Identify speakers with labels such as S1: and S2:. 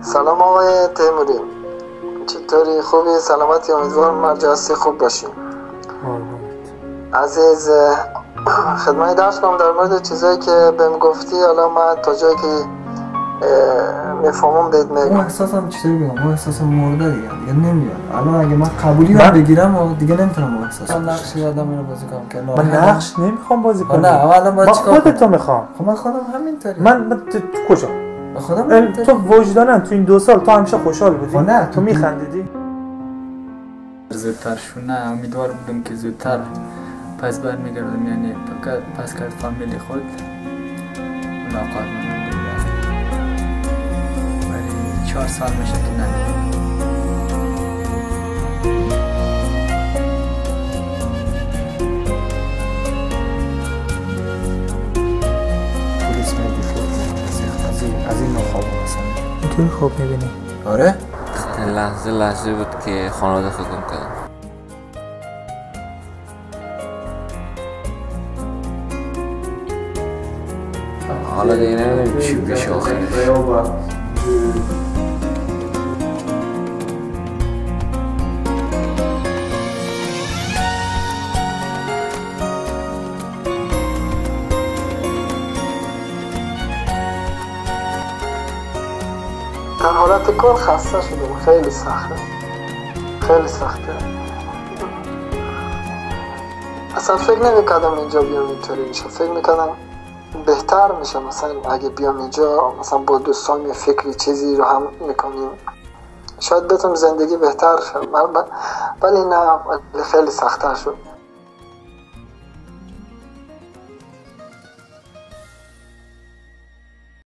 S1: سلام آقای تیموری، چطوری؟ خوبی؟ سلامتی؟ امیدوارم مرجع هستی، خوب باشی. عزیز، خدمت درس کنم در مورد چیزایی که بهم گفتی. حالا من تا جایی که میفهمم بهت میگم.
S2: اون احساسم چطوری بگم؟ اون احساسم مرده دیگه نمیاد. الان اگه من قبولی رو بگیرم دیگه نمیتونم اون احساس. من نقش یادم اینو بازی کنم که
S3: من نقش نمیخوام بازی کنم.
S2: نه اولا باید چیکار کنم؟
S3: خودت میخوام.
S2: خب من خودم همینطوری.
S3: من کجا؟
S2: به خودم
S3: تو وجداناً تو این 2 سال تو همیشه خوشحال بودی؟
S2: نه
S3: تو میخندیدی؟
S2: زودتر شو. نه امیدوار بودم که زودتر پس برمیگردم، یعنی پس کرد فامیلی خود ملاقات می‌کنم. ولی 4 سال میشه که ندیدم. پلیس میگی فوت از این نوخواب هستم.
S3: اینطوری خواب میبینی؟
S2: آره؟
S4: لحظه بود که خانواده خود گم کردم. حالا دیگه نمیدونم چی بشه آخرش.
S1: در حالت کل خسته شدم. خیلی سخته، خیلی سخته. اصلا فکر نمیکردم اینجا بیام اینطوری میشه. فکر میکردم بهتر میشه، مثلا اگه بیام اینجا مثلا با دوستان یه فکری چیزی رو هم میکنیم، شاید بتونم زندگی بهتر شد. ولی نه، خیلی سخت‌تر شد.